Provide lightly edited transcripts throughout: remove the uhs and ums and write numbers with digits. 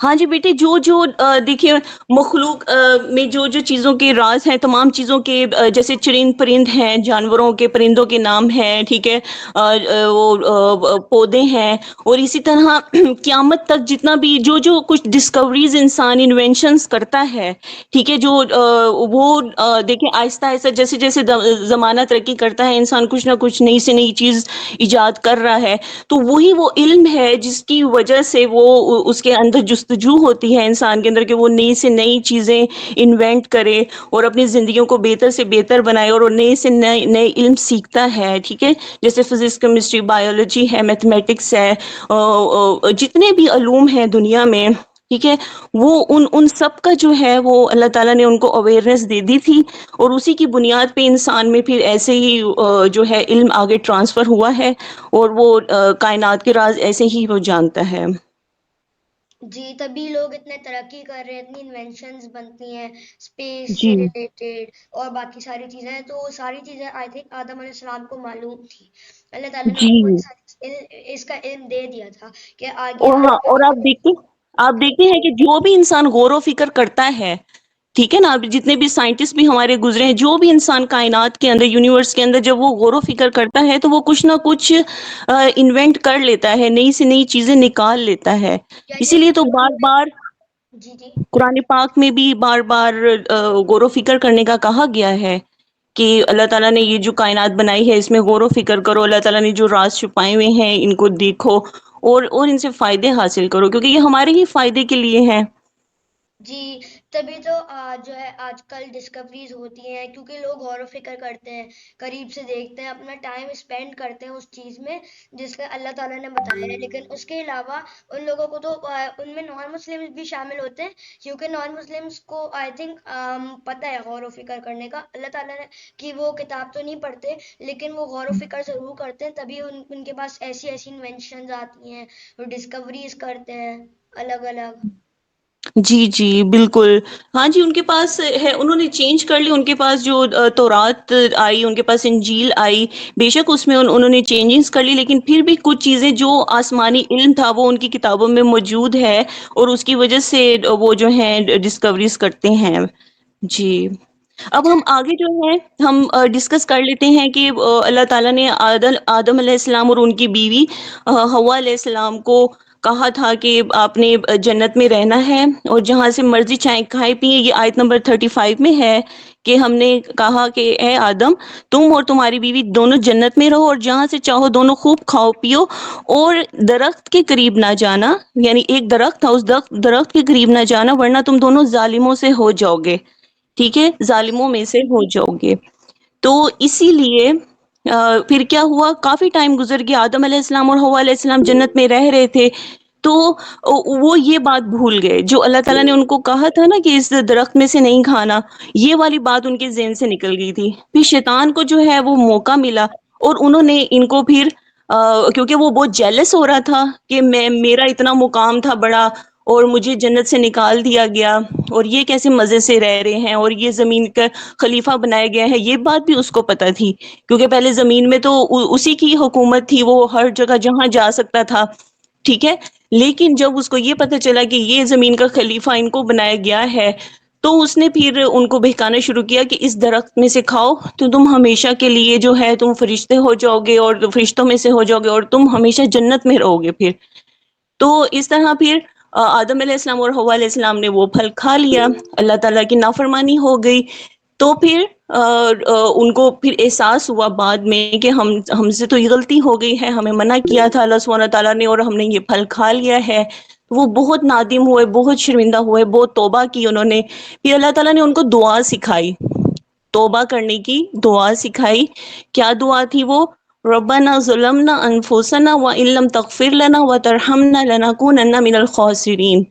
ہاں جی بیٹے، جو جو دیکھیے مخلوق میں جو جو چیزوں کے راز ہیں، تمام چیزوں کے جیسے چرند پرند ہیں، جانوروں کے پرندوں کے نام ہیں، ٹھیک ہے، وہ پودے ہیں، اور اسی طرح قیامت تک جتنا بھی جو جو کچھ ڈسکوریز انسان انوینشنز کرتا ہے، ٹھیک ہے، جو وہ دیکھیں آہستہ آہستہ جیسے جیسے زمانہ ترقی کرتا ہے، انسان کچھ نہ کچھ نئی سے نئی چیز ایجاد کر رہا ہے، تو وہی وہ علم ہے جس کی وجہ سے وہ اس کے اندر جستجو ہوتی ہے انسان کے اندر کہ وہ نئی سے نئی چیزیں انوینٹ کرے اور اپنی زندگیوں کو بہتر سے بہتر بنائے، اور نئے سے نئے نئے علم سیکھتا ہے، ٹھیک ہے، جیسے فزکس، کیمسٹری، بایولوجی ہے، میتھمیٹکس ہے، جتنے بھی علوم ہیں دنیا میں، ٹھیک ہے، وہ ان سب کا جو ہے وہ اللہ تعالیٰ نے ان کو اویئرنیس دے دی تھی، اور اسی کی بنیاد پہ انسان میں پھر ایسے ہی جو ہے علم آگے ٹرانسفر ہوا ہے، اور وہ کائنات کے راز ایسے ہی وہ جانتا ہے۔ جی تبھی لوگ اتنے ترقی کر رہے ہیں، اتنی انوینشنز بنتی ہیں اسپیس جی سے ریلیٹڈ اور باقی ساری چیزیں ہیں، تو وہ ساری چیزیں آئی تھنک آدم علیہ السلام کو معلوم تھی، اللہ تعالیٰ نے جی، ان کو اس کا علم دے دیا تھا کہ آگے اور ہاں، اور آپ دیکھتے ہیں کہ جو بھی انسان غور و فکر کرتا ہے، ٹھیک ہے نا، اب جتنے بھی سائنٹسٹ بھی ہمارے گزرے ہیں، جو بھی انسان کائنات کے اندر، یونیورس کے اندر جب وہ غور و فکر کرتا ہے تو وہ کچھ نہ کچھ انوینٹ کر لیتا ہے، نئی سے نئی چیزیں نکال لیتا ہے، یا اسی یہ لیے تو بار بار جی جی قرآن پاک میں بھی بار بار غور و فکر کرنے کا کہا گیا ہے کہ اللہ تعالیٰ نے یہ جو کائنات بنائی ہے اس میں غور و فکر کرو، اللہ تعالیٰ نے جو راز چھپائے ہوئے ہیں ان کو دیکھو، اور ان سے فائدے حاصل کرو، کیونکہ یہ ہمارے ہی فائدے کے لیے ہیں۔ جی تبھی تو جو ہے آج کل ڈسکوریز ہوتی ہیں، کیونکہ لوگ غور و فکر کرتے ہیں، قریب سے دیکھتے ہیں، اپنا ٹائم اسپینڈ کرتے ہیں اس چیز میں جس کا اللہ تعالیٰ نے بتایا ہے، لیکن اس کے علاوہ ان لوگوں کو تو ان میں نان مسلم بھی شامل ہوتے ہیں، کیونکہ نان مسلمس کو آئی تھنک پتہ ہے غور و فکر کرنے کا، اللہ تعالیٰ نے کی وہ کتاب تو نہیں پڑھتے لیکن وہ غور و فکر ضرور کرتے ہیں، تبھی ان کے پاس ایسی ایسی انوینشنز آتی ہیں، وہ ڈسکوریز کرتے ہیں الگ الگ۔ جی جی بالکل، ہاں جی، ان کے پاس ہے، انہوں نے چینج کر لی، ان کے پاس جو تورات آئی، ان کے پاس انجیل آئی، بے شک اس میں انہوں نے چینجز کر لی، لیکن پھر بھی کچھ چیزیں جو آسمانی علم تھا وہ ان کی کتابوں میں موجود ہے، اور اس کی وجہ سے وہ جو ہیں ڈسکوریز کرتے ہیں۔ جی، اب اچھا ہم آگے جو ہے ہم ڈسکس کر لیتے ہیں کہ اللہ تعالیٰ نے آدم علیہ السلام اور ان کی بیوی حوا علیہ السلام کو کہا تھا کہ آپ نے جنت میں رہنا ہے اور جہاں سے مرضی چائے کھائے پیئے، یہ آیت نمبر 35 میں ہے کہ ہم نے کہا کہ اے آدم، تم اور تمہاری بیوی دونوں جنت میں رہو اور جہاں سے چاہو دونوں خوب کھاؤ پیو، اور درخت کے قریب نہ جانا، یعنی ایک درخت تھا، اس درخت کے قریب نہ جانا ورنہ تم دونوں ظالموں سے ہو جاؤ گے، ٹھیک ہے، ظالموں میں سے ہو جاؤ گے۔ تو اسی لیے پھر کیا ہوا، کافی ٹائم گزر گیا، آدم علیہ السلام اور حوا علیہ السلام جنت میں رہ رہے تھے، تو وہ یہ بات بھول گئے جو اللہ تعالیٰ نے ان کو کہا تھا نا کہ اس درخت میں سے نہیں کھانا، یہ والی بات ان کے ذہن سے نکل گئی تھی، پھر شیطان کو جو ہے وہ موقع ملا، اور انہوں نے ان کو پھر کیونکہ وہ بہت جیلس ہو رہا تھا کہ میرا اتنا مقام تھا بڑا اور مجھے جنت سے نکال دیا گیا، اور یہ کیسے مزے سے رہ رہے ہیں، اور یہ زمین کا خلیفہ بنایا گیا ہے، یہ بات بھی اس کو پتہ تھی، کیونکہ پہلے زمین میں تو اسی کی حکومت تھی، وہ ہر جگہ جہاں جا سکتا تھا، ٹھیک ہے، لیکن جب اس کو یہ پتہ چلا کہ یہ زمین کا خلیفہ ان کو بنایا گیا ہے، تو اس نے پھر ان کو بہکانا شروع کیا کہ اس درخت میں سے کھاؤ تو تم ہمیشہ کے لیے جو ہے تم فرشتے ہو جاؤ گے، اور فرشتوں میں سے ہو جاؤ گے، اور تم ہمیشہ جنت میں رہو گے پھر۔ تو اس طرح پھر آدم علیہ السلام اور حوا علیہ السلام نے وہ پھل کھا لیا، اللہ تعالیٰ کی نافرمانی ہو گئی، تو پھر ان کو پھر احساس ہوا بعد میں کہ ہم سے تو یہ غلطی ہو گئی ہے، ہمیں منع کیا تھا اللہ سبحانہ تعالیٰ نے اور ہم نے یہ پھل کھا لیا ہے، وہ بہت نادم ہوئے، بہت شرمندہ ہوئے، بہت توبہ کی انہوں نے، پھر اللہ تعالیٰ نے ان کو دعا سکھائی، توبہ کرنے کی دعا سکھائی، کیا دعا تھی وہ، ربنا ظلمنا انفسنا وان لم تغفر لنا وترحمنا لنکونن من الخاسرین،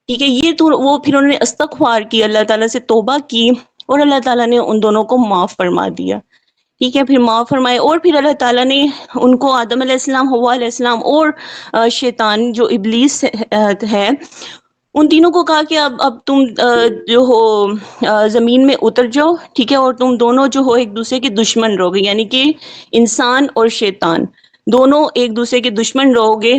ٹھیک ہے، یہ تو وہ پھر انہوں نے استغفار کی، اللہ تعالیٰ سے توبہ کی، اور اللہ تعالیٰ نے ان دونوں کو معاف فرما دیا، ٹھیک ہے، پھر معاف فرمائے، اور پھر اللہ تعالیٰ نے ان کو آدم علیہ السلام، حوا علیہ السلام اور شیطان جو ابلیس ہے، ان تینوں کو کہا کہ اب تم جو ہو زمین میں اتر جاؤ، ٹھیک ہے، اور تم دونوں جو ہو ایک دوسرے کے دشمن رہو گے، یعنی کہ انسان اور شیطان دونوں ایک دوسرے کے دشمن رہو گے،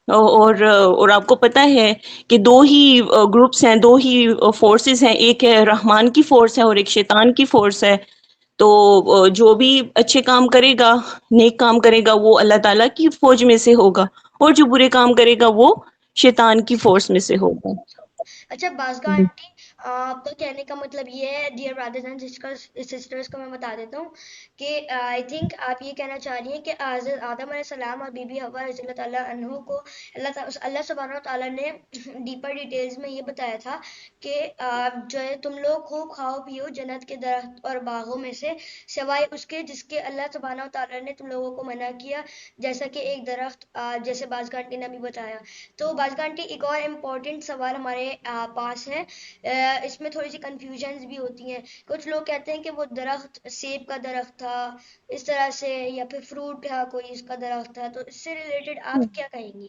اور آپ کو پتا ہے کہ دو ہی گروپس ہیں، دو ہی فورسز ہیں، ایک ہے رحمان کی فورس ہے اور ایک شیطان کی فورس ہے. تو جو بھی اچھے کام کرے گا، نیک کام کرے گا، وہ اللہ تعالیٰ کی فوج میں سے ہوگا، اور جو برے کام کرے گا وہ شیطان کی فورس میں سے ہوگا. اچھا بازگاہ آنٹی، آپ کا کہنے کا مطلب یہ ہے، ڈیئر برادرز اینڈ سسٹرز کو میں بتا دیتا ہوں کہ آئی تھنک آپ یہ کہنا چاہ رہی ہیں کہ حضرت آدم علیہ السلام اور بی بی حوا رضی اللہ تعالیٰ عنہ کو اللہ سبحانہ و تعالیٰ نے ڈیپر ڈیٹیلز میں یہ بتایا تھا کہ جو ہے تم لوگ خوب کھاؤ پیو جنت کے درخت اور باغوں میں سے، سوائے اس کے جس کے اللہ سبحانہ و تعالیٰ نے تم لوگوں کو منع کیا، جیسا کہ ایک درخت، جیسے بازگاہ آنٹی نے بھی بتایا. تو بازگاہ آنٹی ایک اور امپورٹنٹ سوال ہمارے پاس ہے، اس میں تھوڑی سی کنفیوژنز بھی ہوتی ہیں. کچھ لوگ کہتے ہیں کہ وہ درخت سیب کا درخت تھا اس طرح سے، یا پھر فروٹ تھا کوئی اس کا درخت تھا، تو اس سے ریلیٹڈ آپ کیا کہیں گی؟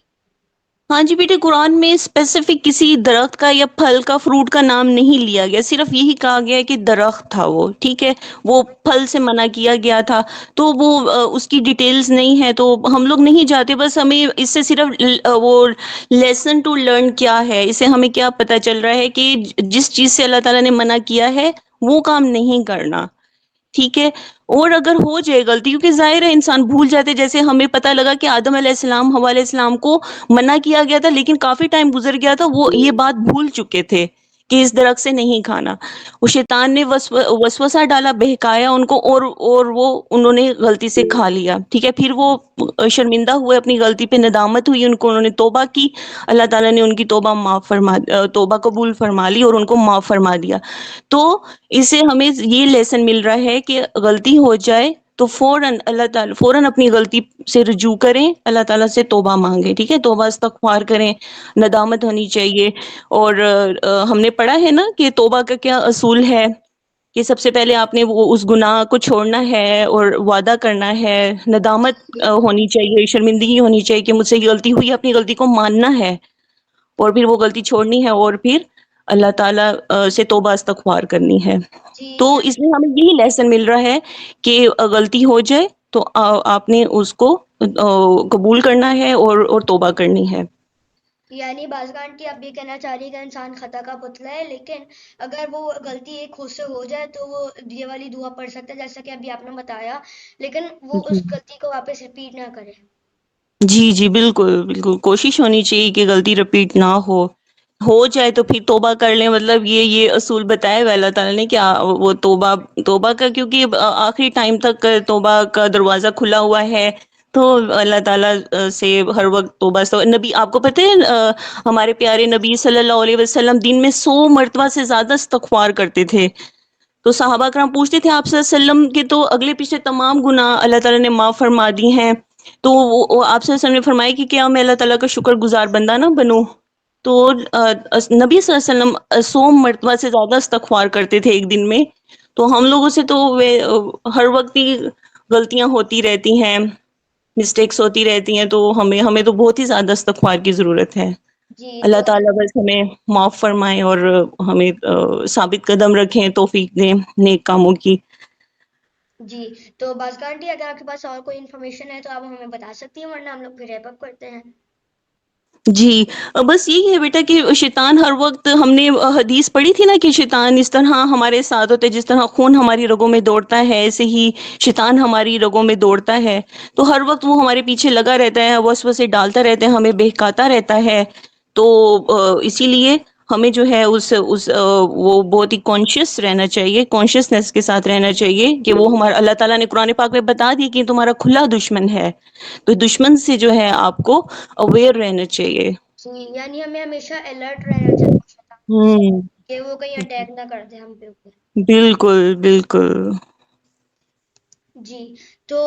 ہاں جی بیٹے، قرآن میں اسپیسیفک کسی درخت کا یا پھل کا، فروٹ کا نام نہیں لیا گیا، صرف یہی کہا گیا ہے کہ درخت تھا وہ، ٹھیک ہے، وہ پھل سے منع کیا گیا تھا. تو وہ اس کی ڈیٹیلز نہیں ہے تو ہم لوگ نہیں جاتے، بس ہمیں اس سے صرف وہ لیسن ٹو لرن کیا ہے، اسے ہمیں کیا پتا چل رہا ہے کہ جس چیز سے اللہ تعالیٰ نے منع کیا ہے وہ کام نہیں کرنا، ٹھیک ہے. اور اگر ہو جائے غلطی، کیونکہ ظاہر ہے انسان بھول جاتے، جیسے ہمیں پتہ لگا کہ آدم علیہ السلام، حوا علیہ السلام کو منع کیا گیا تھا، لیکن کافی ٹائم گزر گیا تھا، وہ یہ بات بھول چکے تھے کہ اس درخت سے نہیں کھانا. وہ شیطان نے وسوسہ ڈالا، بہکایا ان کو، اور وہ انہوں نے غلطی سے کھا لیا، ٹھیک ہے. پھر وہ شرمندہ ہوئے، اپنی غلطی پہ ندامت ہوئی ان کو، انہوں نے توبہ کی، اللہ تعالیٰ نے ان کی توبہ قبول فرما لی اور ان کو معاف فرما دیا. تو اس سے ہمیں یہ لیسن مل رہا ہے کہ غلطی ہو جائے تو فوراً اللہ تعالیٰ، فوراً اپنی غلطی سے رجوع کریں، اللہ تعالیٰ سے توبہ مانگیں، ٹھیک ہے، توبہ استغفار کریں، ندامت ہونی چاہیے. اور ہم نے پڑھا ہے نا کہ توبہ کا کیا اصول ہے، کہ سب سے پہلے آپ نے وہ اس گناہ کو چھوڑنا ہے اور وعدہ کرنا ہے، ندامت ہونی چاہیے، شرمندگی ہونی چاہیے کہ مجھ سے یہ غلطی ہوئی، اپنی غلطی کو ماننا ہے، اور پھر وہ غلطی چھوڑنی ہے، اور پھر اللہ تعالیٰ سے توبہ استغفار کرنی ہے. جی تو اس میں ہمیں یہی لیسن مل رہا ہے کہ غلطی ہو جائے تو آپ نے اس کو قبول کرنا ہے اور توبہ کرنی ہے. یعنی بازگاہ آنٹی آپ یہ کہنا چاہ رہی ہے کہ انسان خطا کا پتلا ہے، لیکن اگر وہ غلطی ایک خود سے ہو جائے تو وہ یہ والی دعا پڑھ سکتا ہے جیسا کہ ابھی آپ نے بتایا، لیکن وہ جی اس غلطی کو واپس ریپیٹ نہ کرے. جی جی، بالکل بالکل، کوشش ہونی چاہیے کہ غلطی رپیٹ نہ ہو جائے تو پھر توبہ کر لیں. مطلب یہ اصول بتایا ہوا اللہ تعالیٰ نے کہ وہ توبہ کا، کیونکہ آخری ٹائم تک توبہ کا دروازہ کھلا ہوا ہے، تو اللہ تعالیٰ سے ہر وقت توبہ نبی، آپ کو پتہ ہے ہمارے پیارے نبی صلی اللہ علیہ وسلم دن میں 100 مرتبہ سے زیادہ استغفار کرتے تھے. تو صحابہ کرام پوچھتے تھے آپ صلی اللہ علیہ وسلم کے تو اگلے پیچھے تمام گناہ اللہ تعالیٰ نے معاف فرما دی ہیں، تو وہ آپ صلی اللہ علیہ وسلم نے فرمایا کہ کیا میں اللہ تعالیٰ کا شکر گزار بندہ نہ بنوں؟ تو نبی صلی اللہ علیہ وسلم 100 مرتبہ سے زیادہ استغفار کرتے تھے ایک دن میں. تو ہم لوگوں سے تو ہر وقت ہی غلطیاں ہوتی رہتی ہیں، مسٹیکس ہوتی رہتی ہیں، تو ہمیں تو بہت ہی زیادہ استغفار کی ضرورت ہے. جی اللہ تو تعالیٰ بس ہمیں معاف فرمائیں اور ہمیں ثابت قدم رکھیں، توفیق دیں نیک کاموں کی. جی تو بازگاہ آنٹی اگر آپ کے پاس اور کوئی انفارمیشن ہے تو آپ ہمیں بتا سکتی ہیں، ورنہ ہم لوگ پھر ریپ اپ کرتے ہیں. جی بس یہی ہے بیٹا کہ شیطان ہر وقت، ہم نے حدیث پڑھی تھی نا کہ شیطان اس طرح ہمارے ساتھ ہوتا ہے، جس طرح خون ہماری رگوں میں دوڑتا ہے ایسے ہی شیطان ہماری رگوں میں دوڑتا ہے. تو ہر وقت وہ ہمارے پیچھے لگا رہتا ہے، وسوسے ڈالتا رہتا ہے، ہمیں بہکاتا رہتا ہے. تو اسی لیے ہمیں جو ہے وہ بہت ہی کانشیس رہنا چاہیے، کانشیسنیس کے ساتھ رہنا چاہیے کہ وہ ہمارا، اللہ تعالیٰ نے قرآن پاک میں بتا دی کہ تمہارا کھلا دشمن ہے، تو دشمن سے جو ہے آپ کو اویئر رہنا چاہیے. جی یعنی ہمیں ہمیشہ الرٹ رہنا چاہیے شیطان سے ہوں، کہ وہ کہیں اٹیک نہ کر دے ہم پہ اوپر. بالکل بالکل. جی تو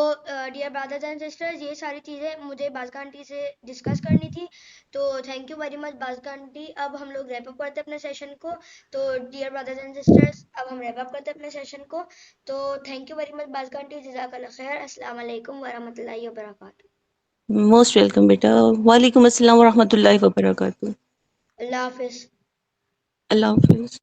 ڈیئر برادرز اینڈ سسٹرز، یہ ساری چیزیں مجھے بازگاہ آنٹی سے ڈسکس کرنی تھی، تو تھینک یو ویری مچ بازگاہ آنٹی. اب ہم لوگ ریپ اپ کرتے ہیں اپنے سیشن کو. تو ڈیئر برادرز اینڈ سسٹرز، اب ہم ریپ اپ کرتے ہیں اپنے سیشن کو. تو تھینک یو ویری مچ بازگاہ آنٹی، جزاک اللہ خیر. السلام علیکم ورحمۃ اللہ وبرکاتہ. موسٹ ویلکم بیٹا. وعلیکم السلام ورحمۃ اللہ وبرکاتہ. اللہ حافظ. اللہ حافظ.